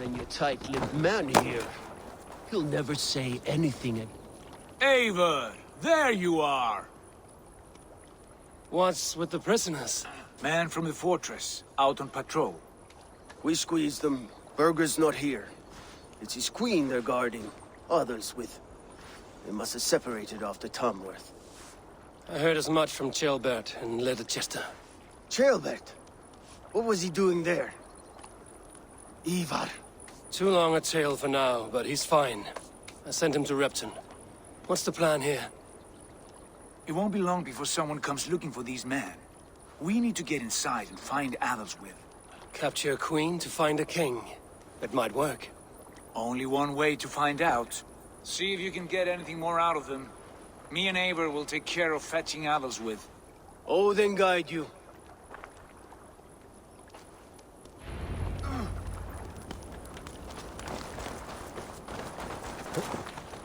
And your tight-lipped man here, he'll never say anything. Eivor, there you are! What's with the prisoners? Man from the fortress, out on patrol. We squeezed them. Berger's not here. It's his queen they're guarding. Others with... They must have separated after Tamworth. I heard as much from Chilbert and Leicester. Chilbert? What was he doing there? Ivar. Too long a tale for now, but he's fine. I sent him to Repton. What's the plan here? It won't be long before someone comes looking for these men. We need to get inside and find Adelswith. Capture a queen to find a king. It might work. Only one way to find out. See if you can get anything more out of them. Me and Eivor will take care of fetching Adelswith. Odin guide you.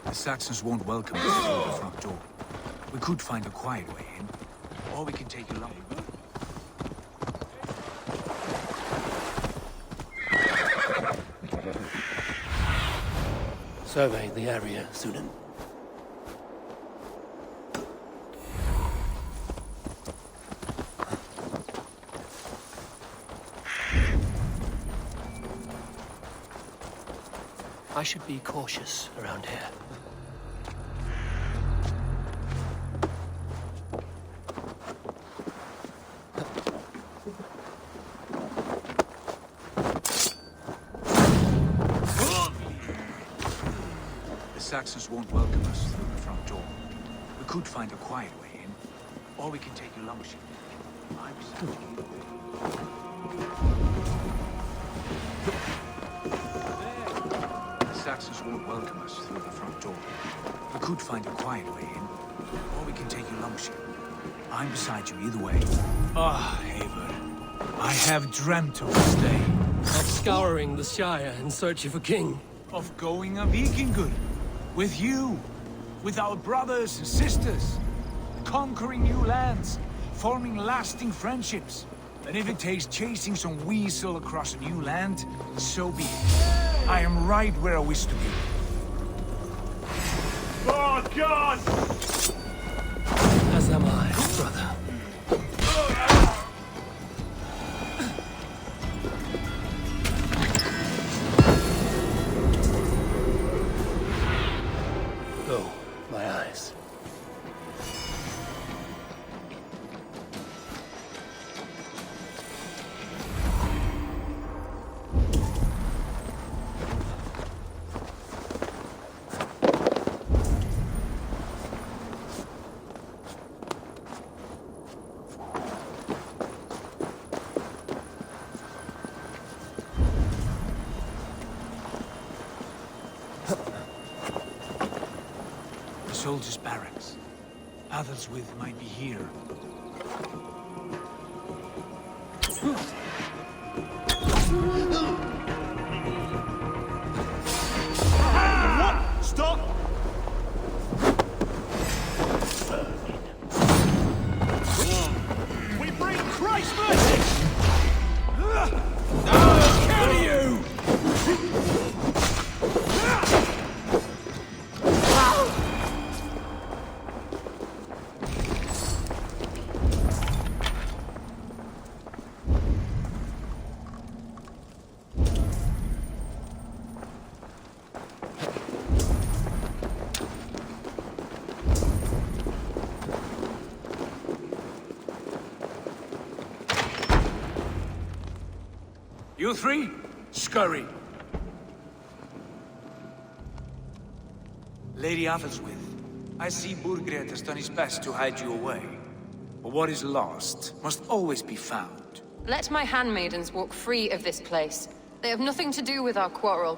The Saxons won't welcome us through the front door. We could find a quiet way in, or we can take a long. Survey the area, Sunan. I should be cautious around here. The Saxons won't welcome us through the front door. We could find a quiet way in, or we can take a long ship. The Saxons won't welcome us through the front door. We could find a quiet way in, or we can take a long ship. I'm beside you either way. Ah, Eivor. I have dreamt of this day. Of scouring the Shire in search of a king. Of going a Vikingur. With you. With our brothers and sisters. Conquering new lands. Forming lasting friendships. And if it takes chasing some weasel across a new land, so be it. I am right where I wish to be. Oh, God! As am I, brother. Go, my eyes. Soldiers' barracks. Adelswith might be here. What? Stop! We bring Christ mercy! Kill you! You three, scurry. Lady Adelswith, I see Burgred has done his best to hide you away. But what is lost must always be found. Let my handmaidens walk free of this place. They have nothing to do with our quarrel.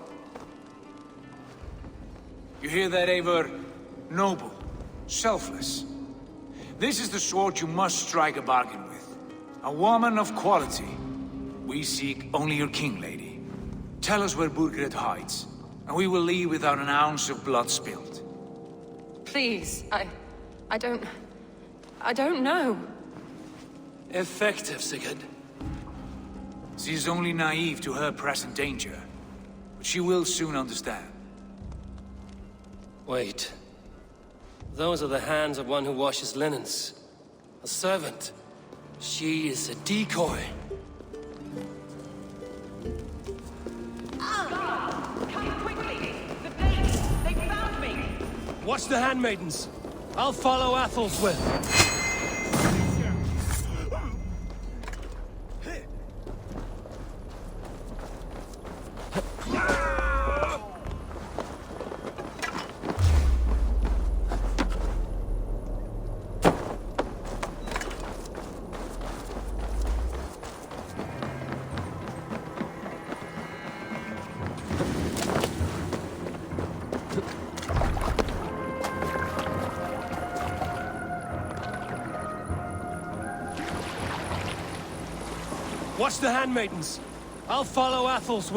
You hear that, Eivor? Noble, selfless. This is the sword you must strike a bargain with. A woman of quality. We seek only your king, lady. Tell us where Burgred hides, and we will leave without an ounce of blood spilled. Please, I don't know. Effective, Sigurd. She is only naive to her present danger. but she will soon understand. Wait. Those are the hands of one who washes linens. A servant. She is a decoy. Come quickly! The Danes! They found me! Watch the handmaidens. I'll follow Athel's. Watch the handmaidens. I'll follow Athel's.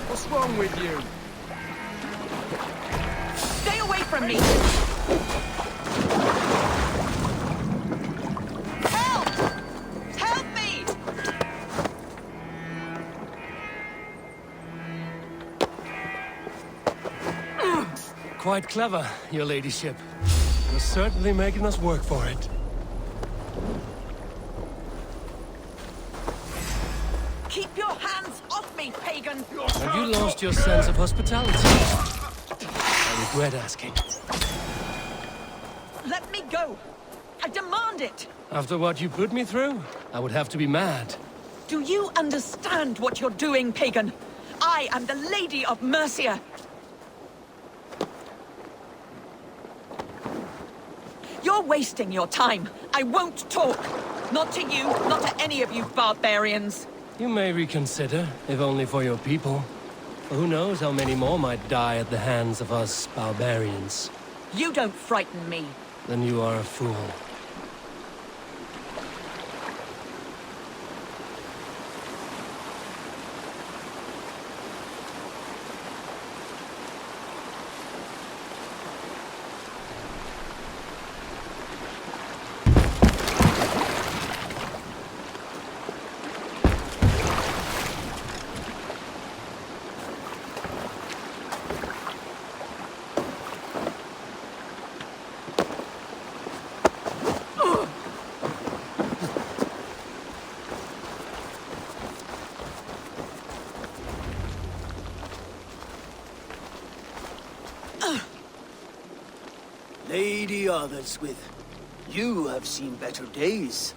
What's wrong with you? Stay away from me! Help! Help me! Quite clever, your ladyship. You're certainly making us work for it. Keep your hands off me, pagan! Have you lost your sense of hospitality? I regret asking. Let me go! I demand it! After what you put me through, I would have to be mad. Do you understand what you're doing, pagan? I am the Lady of Mercia! You're wasting your time. I won't talk. Not to you, not to any of you barbarians. You may reconsider, if only for your people. Who knows how many more might die at the hands of us barbarians. You don't frighten me. Then you are a fool. Lady Otherswith, you have seen better days.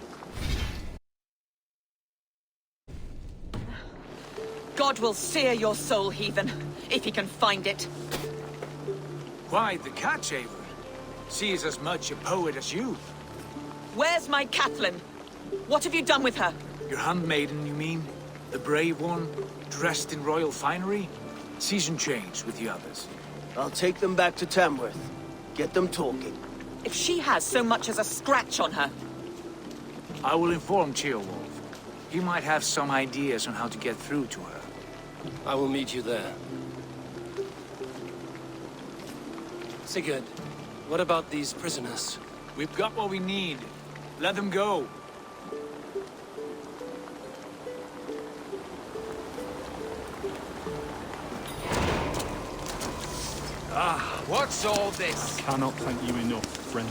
God will sear your soul, heathen, if he can find it. Why, the catch, Eivor? She is as much a poet as you. Where's my Catelyn? What have you done with her? Your handmaiden, you mean? The brave one, dressed in royal finery? Season change with the others. I'll take them back to Tamworth. Get them talking. If she has so much as a scratch on her, I will inform Ceolwulf. He might have some ideas on how to get through to her. I will meet you there. Sigurd, what about these prisoners? We've got what we need. Let them go. What's all this? Cannot thank you enough, friend.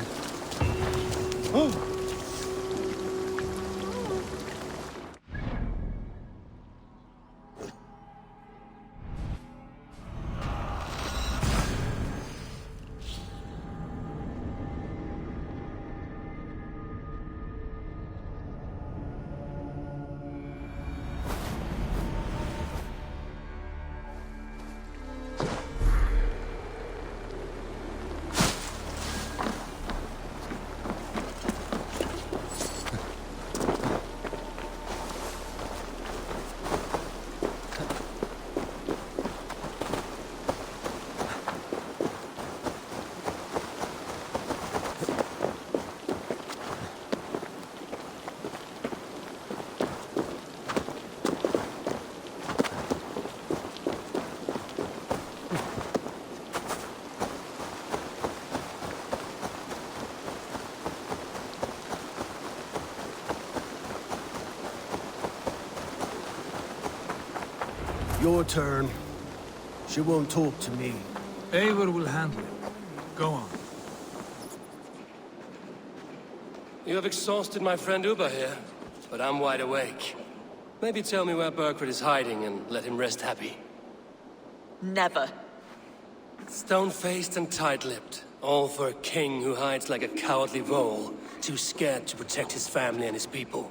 Your turn. She won't talk to me. Eivor will handle it. Go on. You have exhausted my friend Uber here, but I'm wide awake. Maybe tell me where Burkred is hiding and let him rest happy. Never. Stone-faced and tight-lipped. All for a king who hides like a cowardly vole, too scared to protect his family and his people.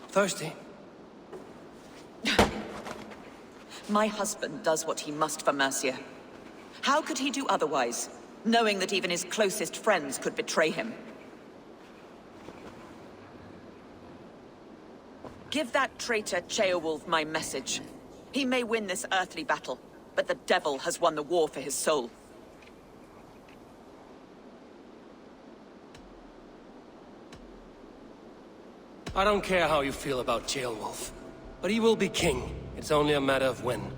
Thirsty? My husband does what he must for Mercia. How could he do otherwise, knowing that even his closest friends could betray him? Give that traitor Ceolwulf my message. He may win this earthly battle, but the devil has won the war for his soul. I don't care how you feel about Ceolwulf, but he will be king. It's only a matter of when.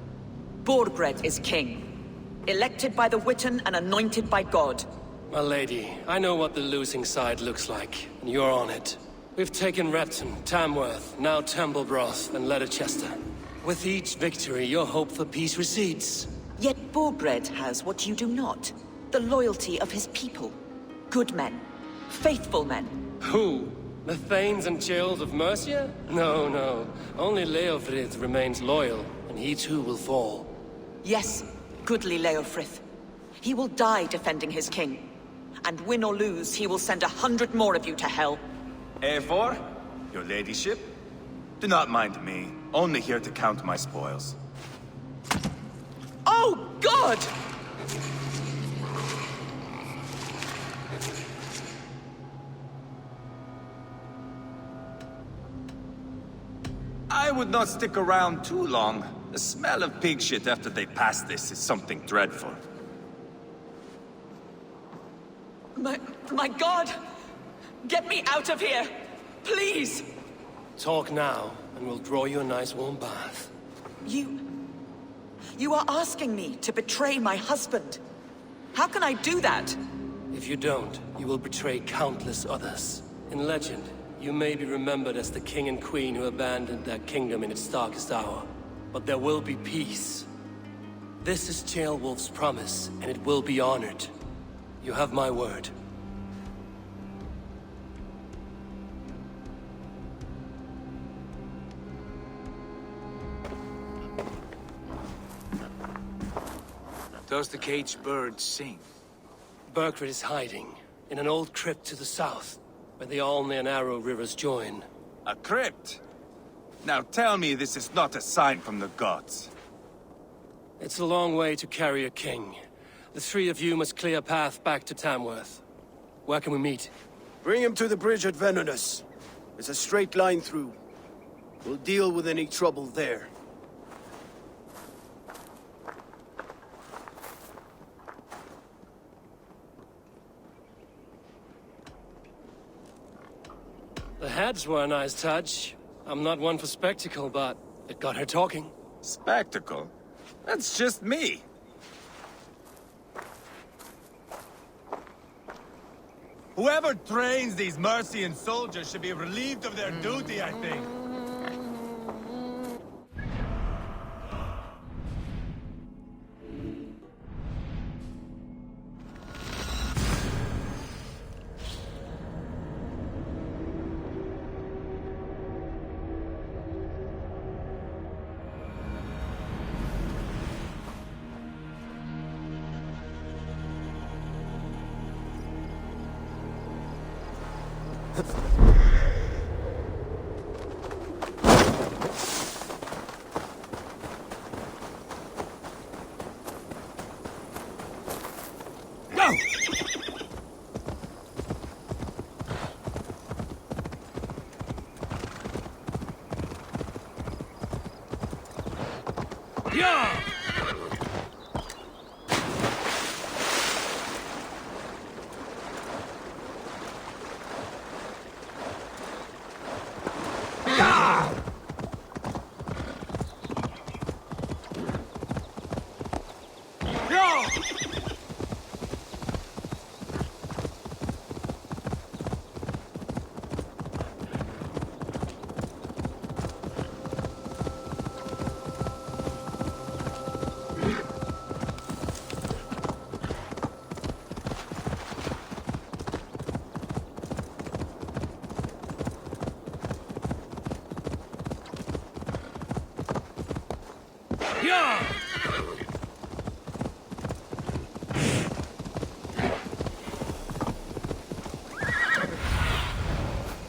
Borgred is king. Elected by the Witan and anointed by God. My lady, I know what the losing side looks like, and you're on it. We've taken Repton, Tamworth, now Templebroth, and Leicester. With each victory, your hope for peace recedes. Yet Borgred has what you do not. The loyalty of his people. Good men. Faithful men. Who? The Thanes and Chills of Mercia? No, no. Only Leofrith remains loyal, and he too will fall. Yes, goodly Leofrith. He will die defending his king. And win or lose, he will send 100 more of you to hell. Eivor, your ladyship? Do not mind me. Only here to count my spoils. Oh, God! I would not stick around too long. The smell of pig shit after they pass this is something dreadful. My God! Get me out of here! Please! Talk now, and we'll draw you a nice warm bath. You are asking me to betray my husband. How can I do that? If you don't, you will betray countless others. In legend, you may be remembered as the king and queen who abandoned their kingdom in its darkest hour. But there will be peace. This is Ceolwulf's promise, and it will be honored. You have my word. Does the caged bird sing? Burkred is hiding in an old crypt to the south, where the Alne and Arrow rivers join. A crypt? Now tell me this is not a sign from the gods. It's a long way to carry a king. The three of you must clear a path back to Tamworth. Where can we meet? Bring him to the bridge at Venonus. It's a straight line through. We'll deal with any trouble there. The heads were a nice touch. I'm not one for spectacle, but it got her talking. Spectacle? That's just me. Whoever trains these Mercian soldiers should be relieved of their duty, I think.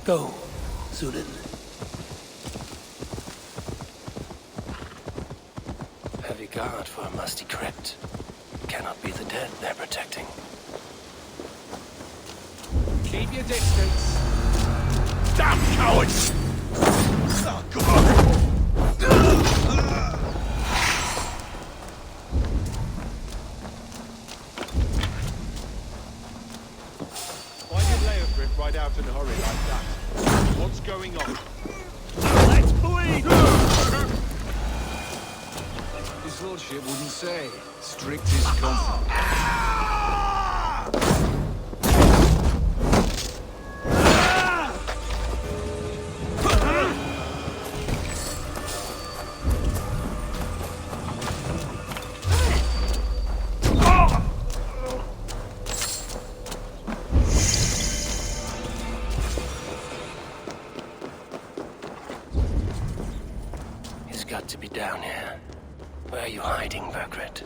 Go, Zulin. Heavy guard for a musty crypt. Cannot be the dead they're protecting. Keep your distance. Damn cowards! Oh, God. Why did Leofric ride out in a hurry like that? What's going on? Let's bleed! His lordship wouldn't say. Strict is confidence. He's got to be down here. Where are you hiding, Vergrit?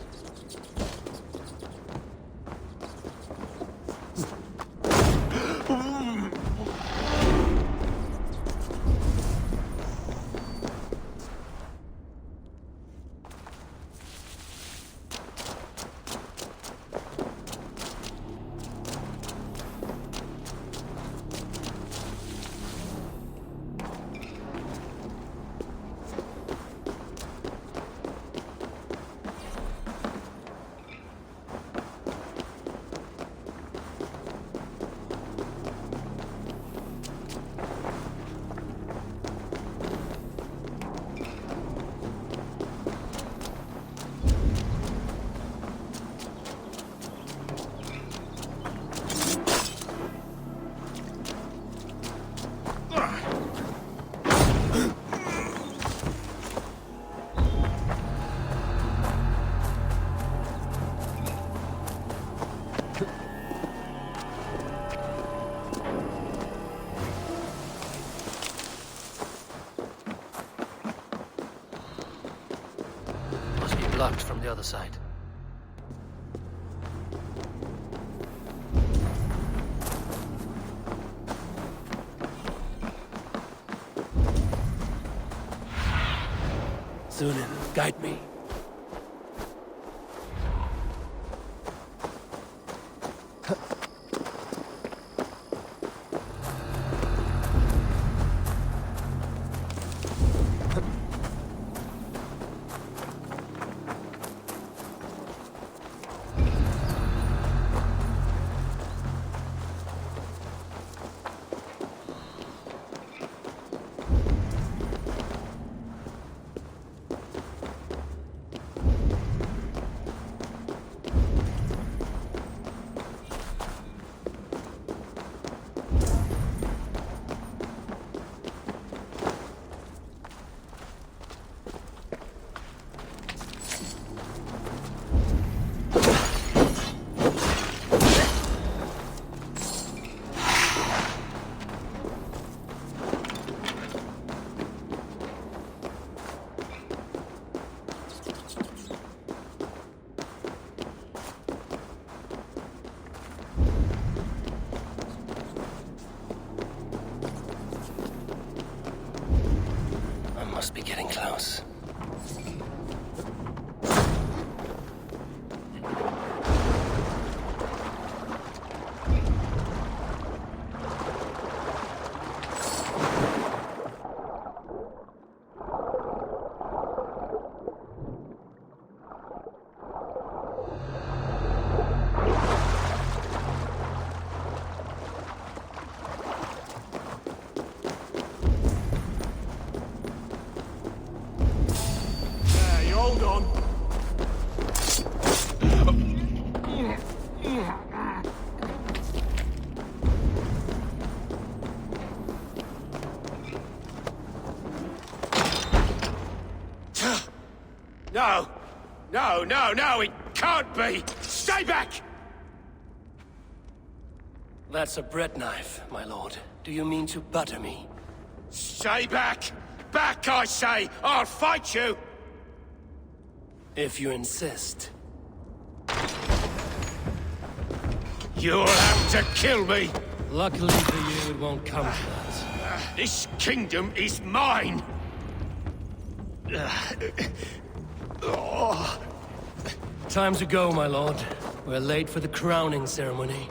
Must be blocked from the other side. Zulin, guide me. Must be getting close. Hold on. No! No, no, no! It can't be! Stay back! That's a bread knife, my lord. Do you mean to butter me? Stay back! Back, I say! I'll fight you! If you insist. You'll have to kill me! Luckily for you, it won't come to that. This kingdom is mine! Time to go, my lord. We're late for the crowning ceremony.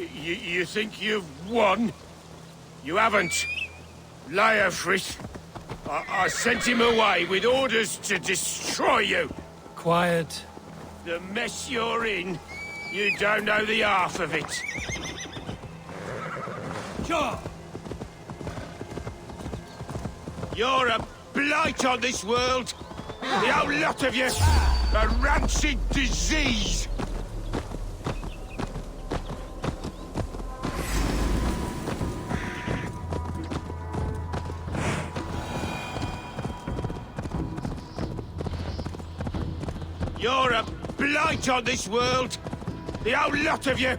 You think you've won? You haven't. Leofrith. I sent him away with orders to destroy you. Quiet. The mess you're in, you don't know the half of it. Sure. You're a blight on this world. The whole lot of you. A rancid disease. You're a blight on this world. The whole lot of you.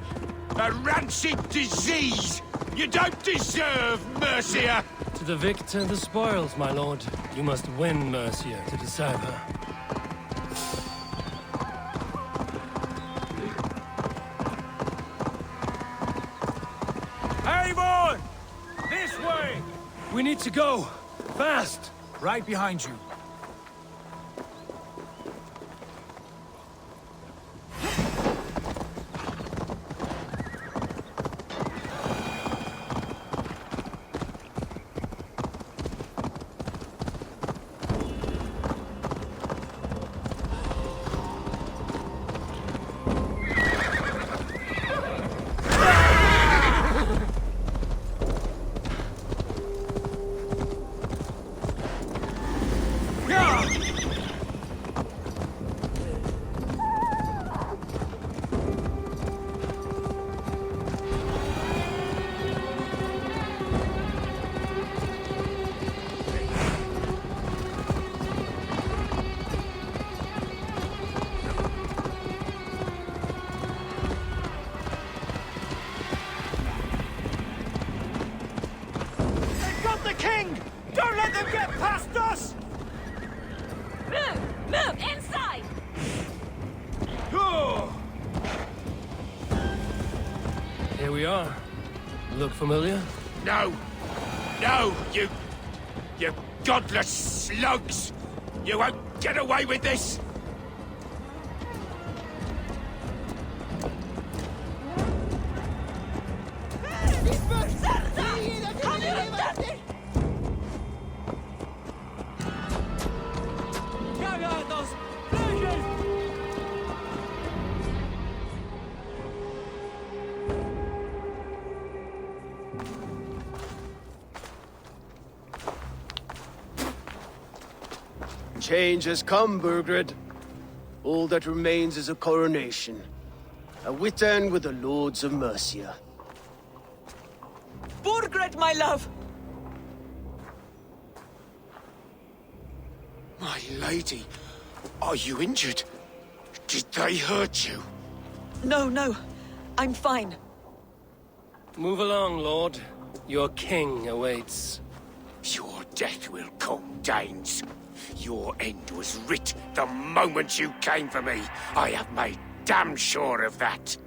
A rancid disease. You don't deserve Mercia. To the victor, the spoils, my lord. You must win Mercia to deserve her. Avon! This way! We need to go. Fast! Right behind you. Here we are. Look familiar? No. No, you godless slugs. You won't get away with this. Change has come, Burgred. All that remains is a coronation. A Witan with the Lords of Mercia. Burgred, my love! My lady, are you injured? Did they hurt you? No, no. I'm fine. Move along, Lord. Your king awaits. Your death will come, Danes. Your end was writ the moment you came for me. I have made damn sure of that.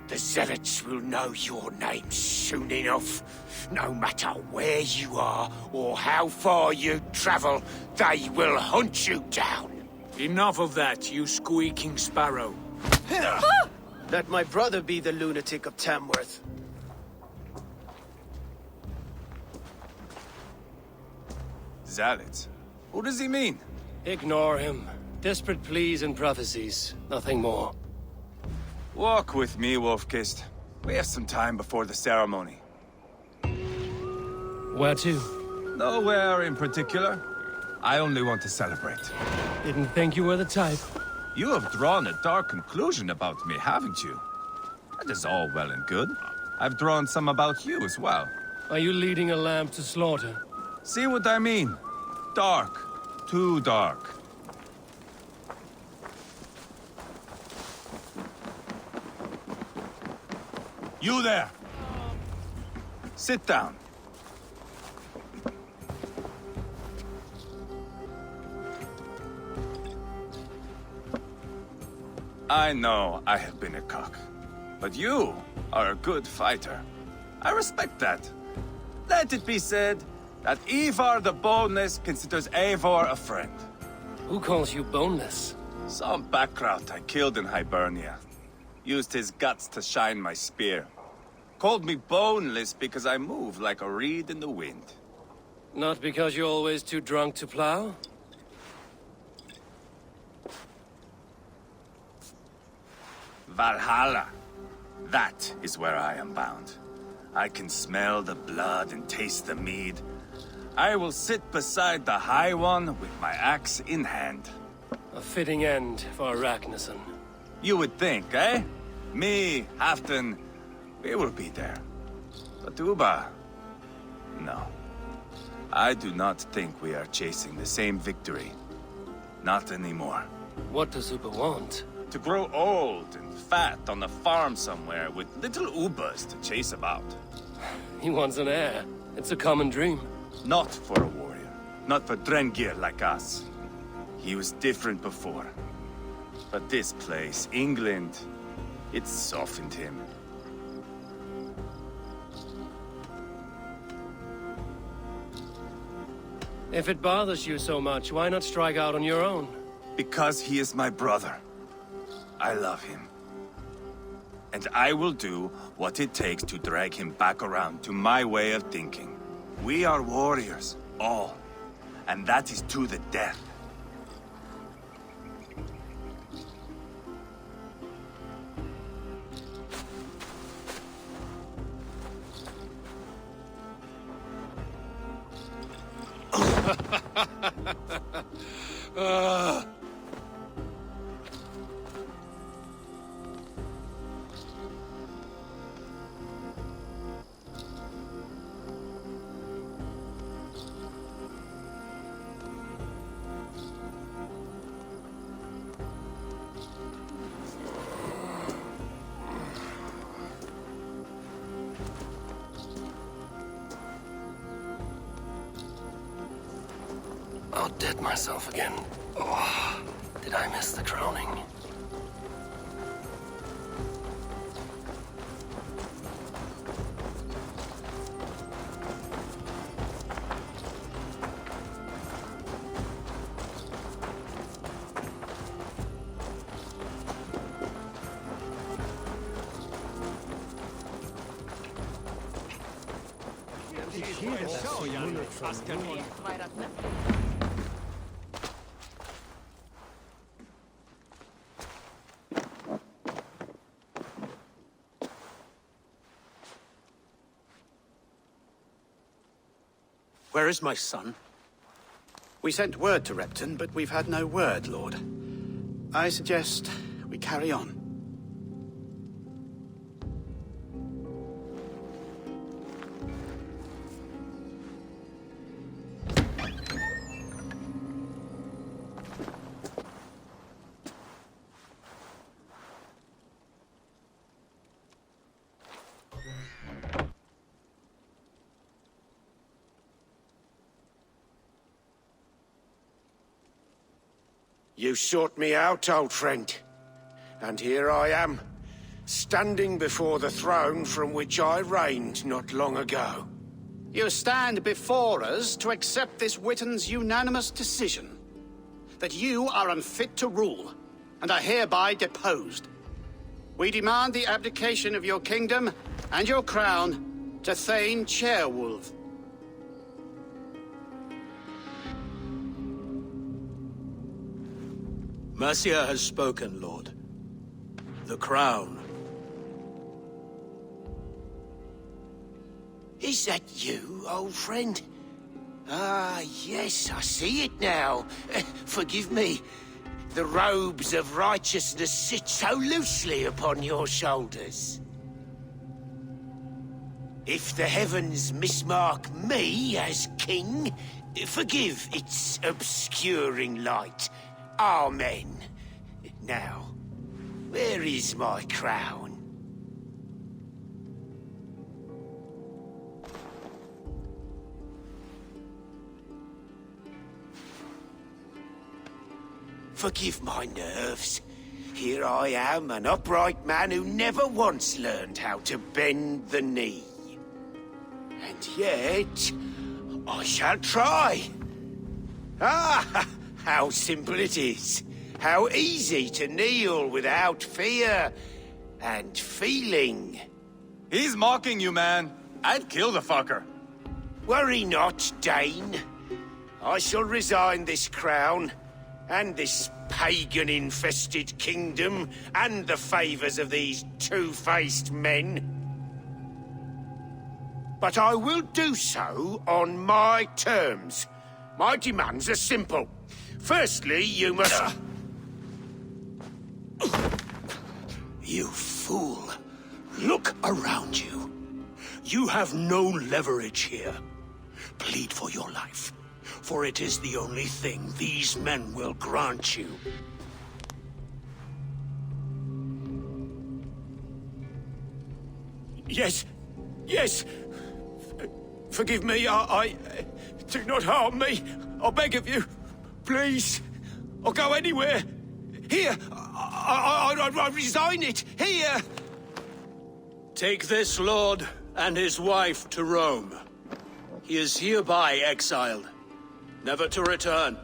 The Zealots will know your name soon enough. No matter where you are or how far you travel, they will hunt you down. Enough of that, you squeaking sparrow. Let my brother be the lunatic of Tamworth. Zealots? Who does he mean? Ignore him. Desperate pleas and prophecies. Nothing more. Walk with me, Wolfkist. We have some time before the ceremony. Where to? Nowhere in particular. I only want to celebrate. Didn't think you were the type. You have drawn a dark conclusion about me, haven't you? That is all well and good. I've drawn some about you as well. Are you leading a lamb to slaughter? See what I mean? Dark. Too dark. You there! Sit down. I know I have been a cock, but you are a good fighter. I respect that. Let it be said that Ivar the Boneless considers Eivor a friend. Who calls you boneless? Some background I killed in Hibernia. Used his guts to shine my spear. Called me boneless because I move like a reed in the wind. Not because you're always too drunk to plow? Valhalla. That is where I am bound. I can smell the blood and taste the mead. I will sit beside the High One with my axe in hand. A fitting end for Arachnason. You would think, eh? Me, Halfdan, we will be there. But Uba... no. I do not think we are chasing the same victory. Not anymore. What does Uba want? To grow old and fat on a farm somewhere with little Ubas to chase about. He wants an heir. It's a common dream. Not for a warrior. Not for Drengir like us. He was different before. But this place, England, it softened him. If it bothers you so much, why not strike out on your own? Because he is my brother. I love him. And I will do what it takes to drag him back around to my way of thinking. We are warriors, all. And that is to the death. Outdid myself again. Oh, did I miss the crowning? Where is my son? We sent word to Repton, but we've had no word, Lord. I suggest we carry on. You sought me out, old friend. And here I am, standing before the throne from which I reigned not long ago. You stand before us to accept this Witten's unanimous decision. That you are unfit to rule, and are hereby deposed. We demand the abdication of your kingdom and your crown to Thane Chairwolf. Mercia has spoken, Lord. The crown. Is that you, old friend? Ah, yes, I see it now. Forgive me. The robes of righteousness sit so loosely upon your shoulders. If the heavens mismark me as king, forgive its obscuring light. Amen. Now, where is my crown? Forgive my nerves. Here I am, an upright man who never once learned how to bend the knee. And yet, I shall try. Ah! How simple it is. How easy to kneel without fear and feeling. He's mocking you, man. I'd kill the fucker. Worry not, Dane. I shall resign this crown, and this pagan-infested kingdom, and the favors of these two-faced men. But I will do so on my terms. My demands are simple. Firstly, you must... You fool. Look around you. You have no leverage here. Plead for your life, for it is the only thing these men will grant you. Yes. Yes. Forgive me, I... Do not harm me. I beg of you. Please. I'll go anywhere. Here. I resign it. Here. Take this lord and his wife to Rome. He is hereby exiled, never to return.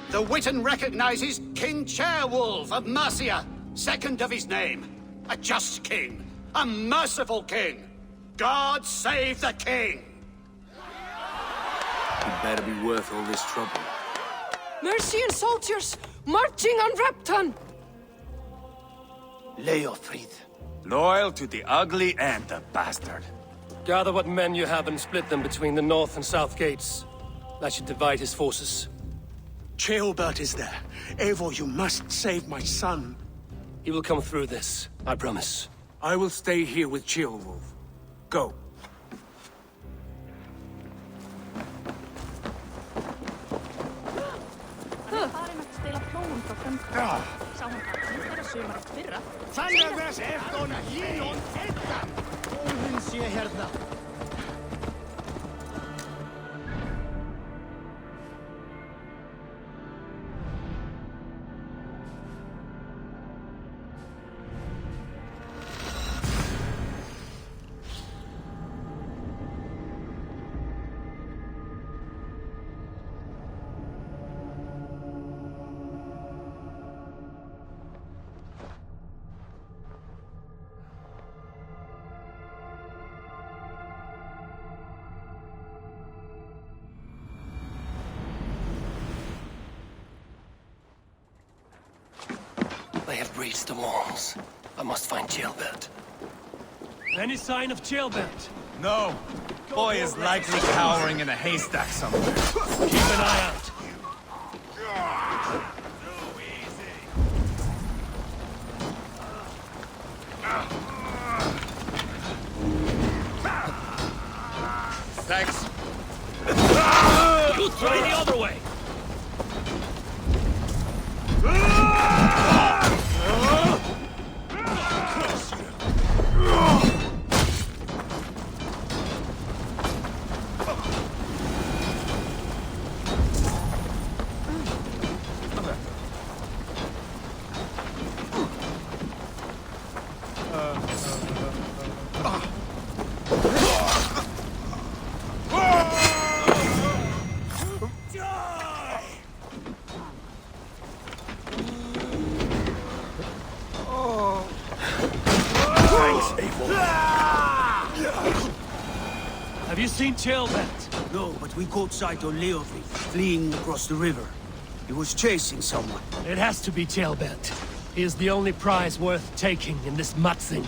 The Witten recognizes King Chairwolf of Mercia, second of his name. A just king. A merciful king. God save the king! It better be worth all this trouble. Mercian soldiers, marching on Repton! Leofrid. Loyal to the ugly and the bastard. Gather what men you have and split them between the north and south gates. That should divide his forces. Ceolbert is there. Eivor, you must save my son. He will come through this, I promise. I will stay here with Ceolwulf. Go. They have breached the walls. I must find Ceolbert. Any sign of Jailbent? No. Boy is likely cowering in a haystack somewhere. Keep an eye out. Thanks. You try the other way. Have you seen Jailbent? No, but we caught sight on Leofric, fleeing across the river. He was chasing someone. It has to be Jailbent. He is the only prize worth taking in this mudsink.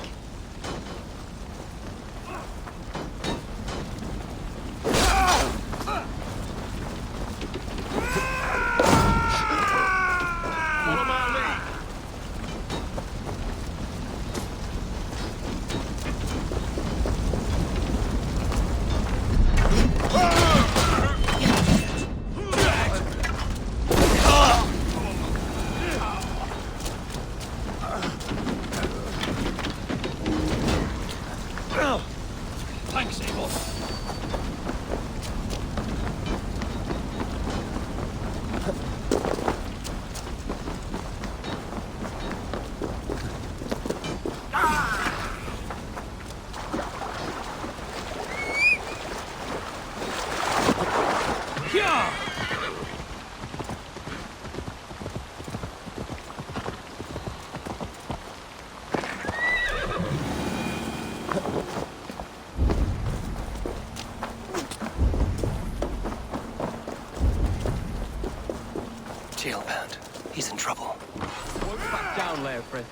Follow my lead. Thanks, Eivor. Jailbent. He's in trouble. I won't back down, Leofric.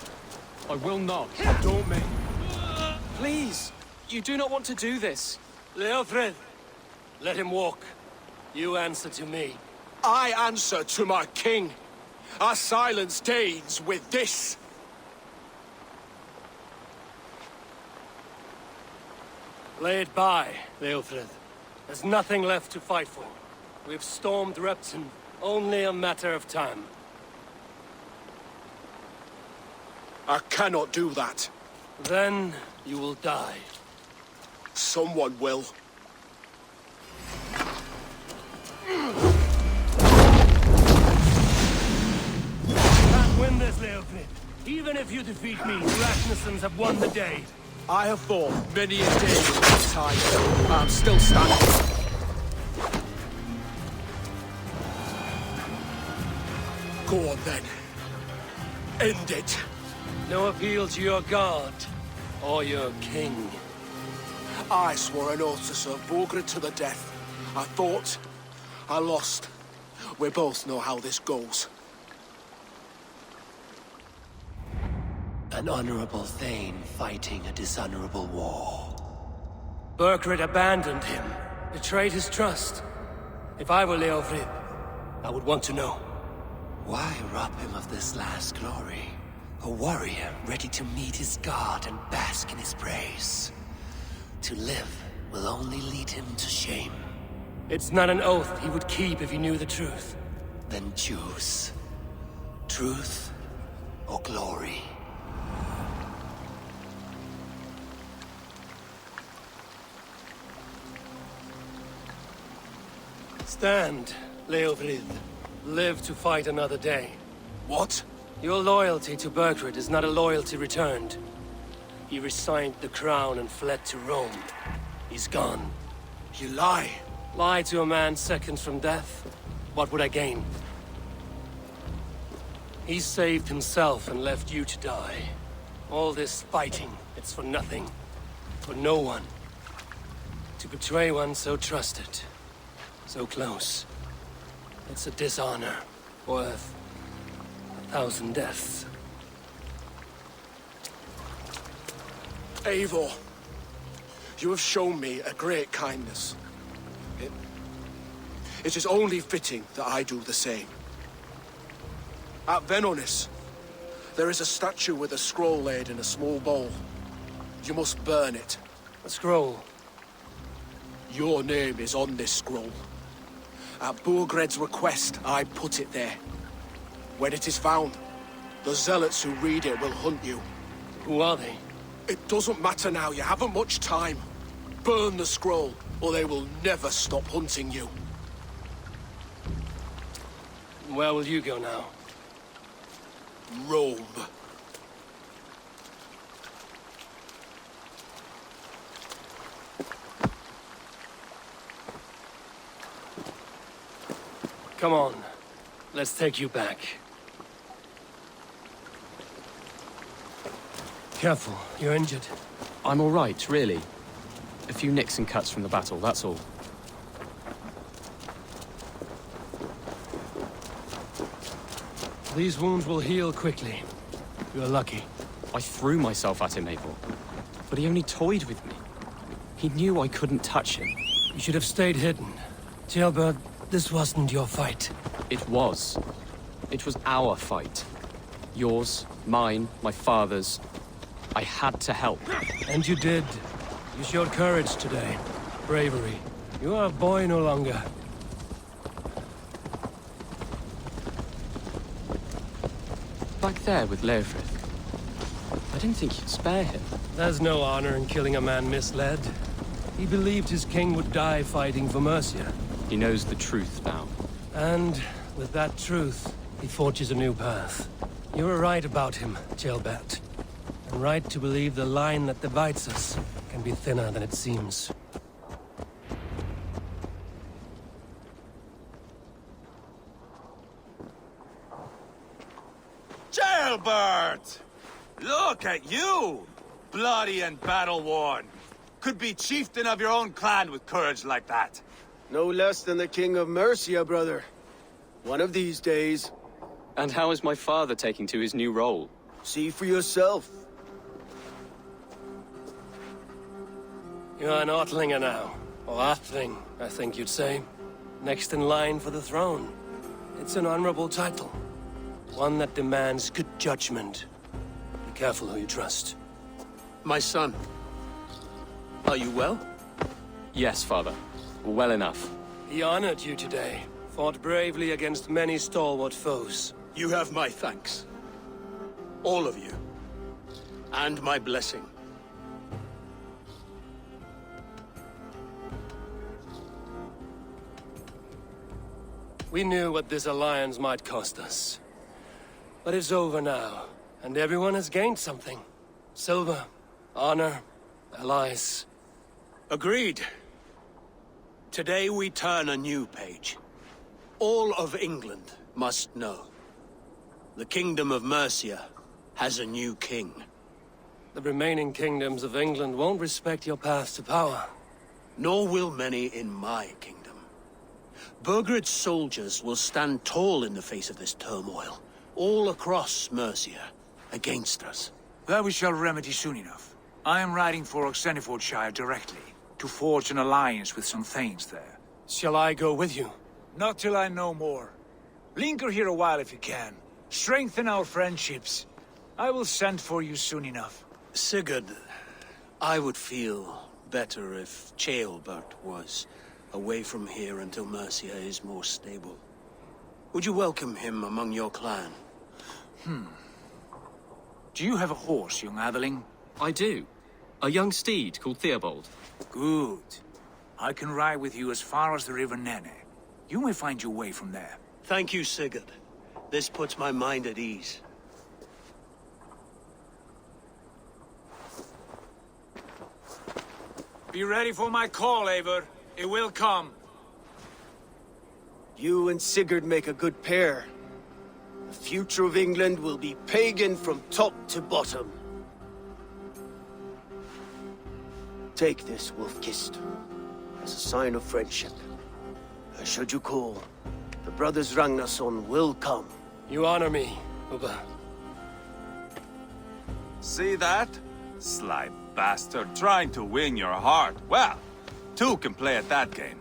I will not. Don't me. Please, you do not want to do this. Leofric, let him walk. You answer to me. I answer to my king. I silence Danes with this. Lay it by, Leofric. There's nothing left to fight for. We've stormed Repton. Only a matter of time. I cannot do that. Then you will die. Someone will. Can't win this, Leofric. Even if you defeat me, the Rasmussens have won the day. I have fought many a day in this time. I'm still standing. Go on then. End it. No appeal to your god or your king. I swore an oath to serve Borgred to the death. I fought. I lost. We both know how this goes. An honorable Thane fighting a dishonorable war. Burgred abandoned him, betrayed his trust. If I were Leofric, I would want to know. Why rob him of this last glory? A warrior ready to meet his god and bask in his praise. To live will only lead him to shame. It's not an oath he would keep if he knew the truth. Then choose. Truth or glory. Stand, Leofric. Live to fight another day. What? Your loyalty to Burgred is not a loyalty returned. He resigned the crown and fled to Rome. He's gone. You lie. Lie to a man seconds from death? What would I gain? He saved himself and left you to die. All this fighting, it's for nothing. For no one. To betray one so trusted. So close. It's a dishonor worth 1,000 deaths. Eivor, You have shown me a great kindness. It is only fitting that I do the same. At Venonis, there is a statue with a scroll laid in a small bowl. You must burn it. A scroll? Your name is on this scroll. At Burgred's request, I put it there. When it is found, the zealots who read it will hunt you. Who are they? It doesn't matter now, you haven't much time. Burn the scroll, or they will never stop hunting you. Where will you go now? Rome. Come on. Let's take you back. Careful, you're injured. I'm all right, really. A few nicks and cuts from the battle, that's all. These wounds will heal quickly. You're lucky. I threw myself at him, Abel. But he only toyed with me. He knew I couldn't touch him. You should have stayed hidden. Jailbird, this wasn't your fight. It was. It was our fight. Yours, mine, my father's. I had to help. And you did. You showed courage today. Bravery. You are a boy no longer. Back there with Leofrith. I didn't think you'd spare him. There's no honor in killing a man misled. He believed his king would die fighting for Mercia. He knows the truth now. And with that truth, he forges a new path. You were right about him, Jailbert. And right to believe the line that divides us can be thinner than it seems. Jailbird! Look at you! Bloody and battle-worn. Could be chieftain of your own clan with courage like that. No less than the King of Mercia, brother. One of these days. And how is my father taking to his new role? See for yourself. You're an Ortlinger now. Or Athling, I think you'd say. Next in line for the throne. It's an honorable title. One that demands good judgment. Be careful who you trust. My son, are you well? Yes, father. Well enough. He honored you today. Fought bravely against many stalwart foes. You have my thanks. All of you. And my blessing. We knew what this alliance might cost us. But it's over now, and everyone has gained something. Silver, honor, allies. Agreed. Today we turn a new page. All of England must know. The Kingdom of Mercia has a new king. The remaining kingdoms of England won't respect your path to power. Nor will many in my kingdom. Burgred's soldiers will stand tall in the face of this turmoil, all across Mercia, against us. That we shall remedy soon enough. I am riding for Oxenfordshire directly, to forge an alliance with some thanes there. Shall I go with you? Not till I know more. Linger here a while if you can. Strengthen our friendships. I will send for you soon enough. Sigurd, I would feel better if Ceolbert was away from here until Mercia is more stable. Would you welcome him among your clan? Do you have a horse, young Atheling? I do. A young steed called Theobald. Good. I can ride with you as far as the River Nene. You may find your way from there. Thank you, Sigurd. This puts my mind at ease. Be ready for my call, Eivor. It will come. You and Sigurd make a good pair. The future of England will be pagan from top to bottom. Take this, Wolf-Kissed, as a sign of friendship. And should you call, the brothers Ragnarsson will come. You honor me, Ubba. See that? Sly bastard, trying to win your heart. Well, two can play at that game.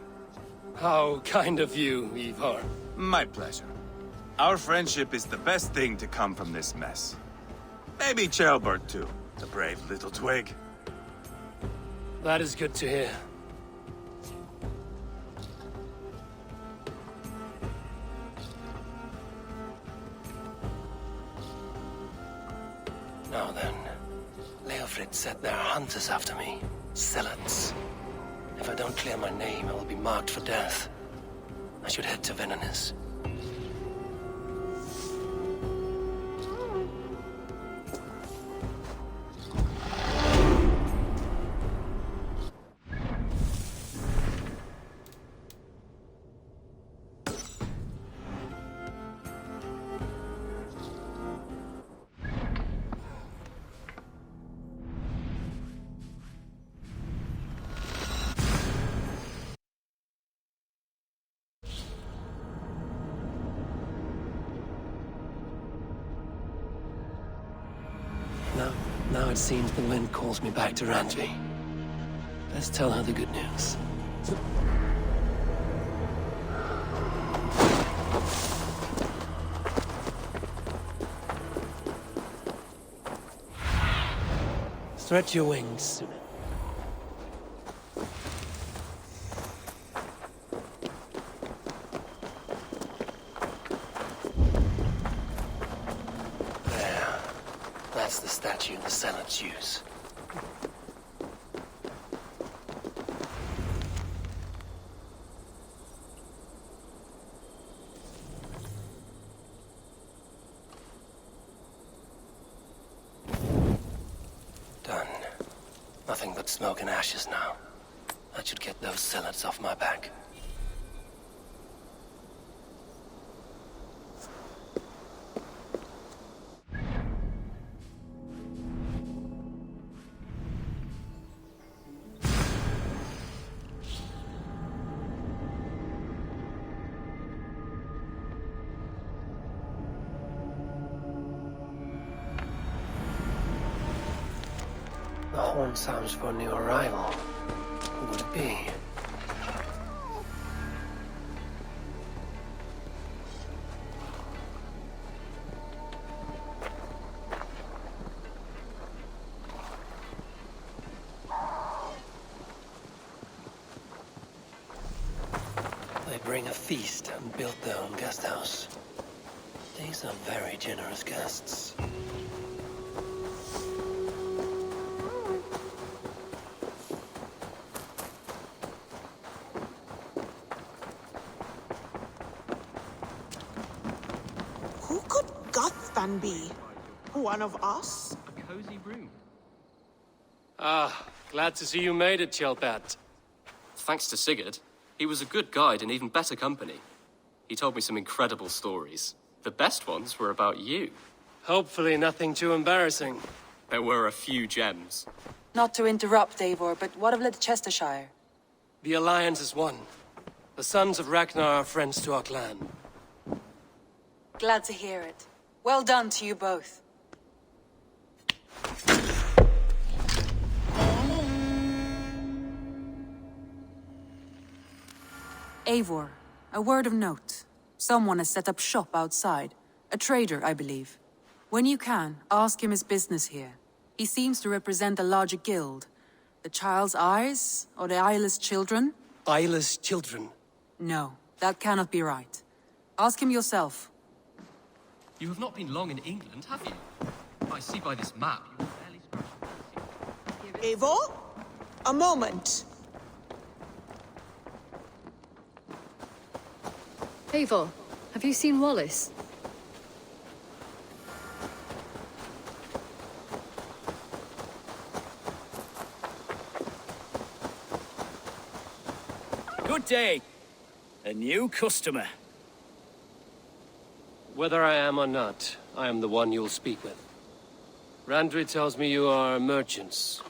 How kind of you, Ivar. My pleasure. Our friendship is the best thing to come from this mess. Maybe Ceolbert too, the brave little twig. That is good to hear. Now then, Leofrid said there are hunters after me. Zealots. If I don't clear my name, I will be marked for death. I should head to Venanis. Now it seems the wind calls me back to Randvi. Let's tell her the good news. Stretch your wings. That's the statue the Zealots use. Done. Nothing but smoke and ashes now. That should get those Zealots off my back. The horn sounds for a new arrival. Who would it be? They bring a feast and build their own guest house. These are very generous guests. Who could Guthban be? One of us? A cozy room. Ah, glad to see you made it, Ceolbert. Thanks to Sigurd. He was a good guide and even better company. He told me some incredible stories. The best ones were about you. Hopefully nothing too embarrassing. There were a few gems. Not to interrupt, Eivor, but what of Leicestershire? The Alliance is one. The sons of Ragnar are friends to our clan. Glad to hear it. Well done to you both. Eivor, a word of note. Someone has set up shop outside. A trader, I believe. When you can, ask him his business here. He seems to represent a larger guild. The Child's Eyes, or the Eyeless Children? Eyeless children? No, that cannot be right. Ask him yourself. You have not been long in England, have you? I see by this map you are barely scratching. Eivor? A moment. Eivor, have you seen Wallace? Good day. A new customer. Whether I am or not, I am the one you'll speak with. Randvi tells me you are merchants.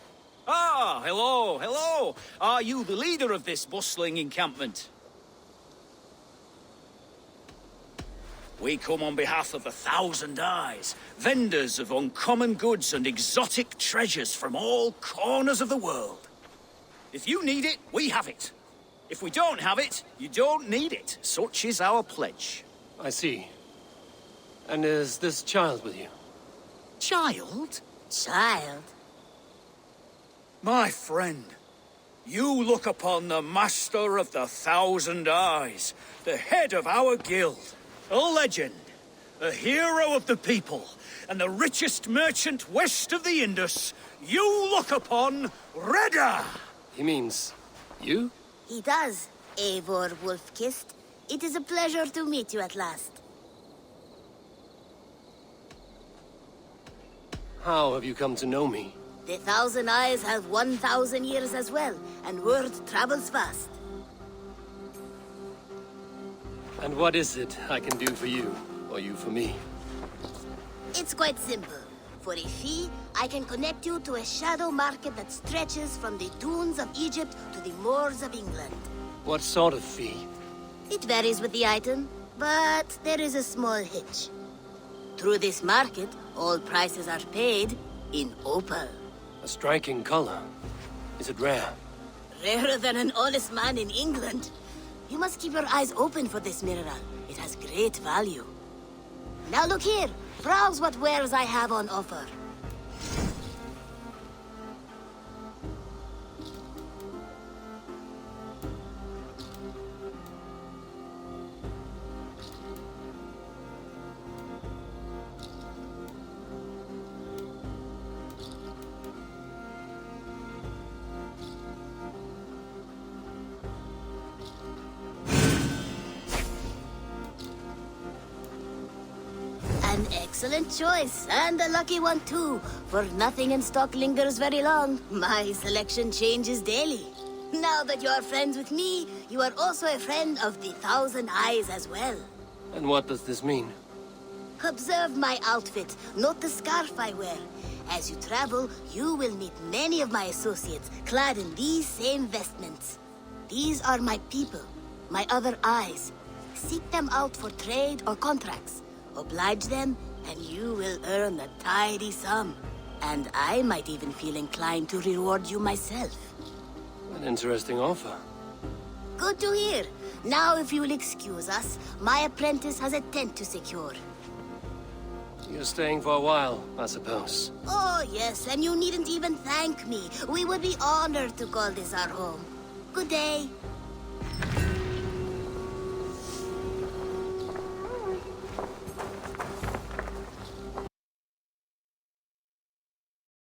Ah, hello, hello. Are you the leader of this bustling encampment? We come on behalf of the Thousand Eyes, vendors of uncommon goods and exotic treasures from all corners of the world. If you need it, we have it. If we don't have it, you don't need it. Such is our pledge. I see. And is this child with you? Child? Child? My friend, you look upon the master of the Thousand Eyes, the head of our guild, a legend, a hero of the people, and the richest merchant west of the Indus. You look upon Reda! He means you? He does, Eivor Wolf-Kissed. It is a pleasure to meet you at last. How have you come to know me? The Thousand Eyes have 1,000 years as well, and word travels fast. And what is it I can do for you, or you for me? It's quite simple. For a fee, I can connect you to a shadow market that stretches from the dunes of Egypt to the moors of England. What sort of fee? It varies with the item, but there is a small hitch. Through this market, all prices are paid in opal. A striking color. Is it rare? Rarer than an honest man in England. You must keep your eyes open for this mineral. It has great value. Now look here. Browse what wares I have on offer. An excellent choice, and a lucky one too, for nothing in stock lingers very long. My selection changes daily. Now that you are friends with me, you are also a friend of the Thousand Eyes as well. And what does this mean? Observe my outfit, note the scarf I wear. As you travel, you will meet many of my associates, clad in these same vestments. These are my people, my other eyes. Seek them out for trade or contracts. Oblige them, and you will earn a tidy sum. And I might even feel inclined to reward you myself. An interesting offer. Good to hear. Now, if you will excuse us, my apprentice has a tent to secure. You're staying for a while, I suppose. Oh, yes, and you needn't even thank me. We would be honored to call this our home. Good day.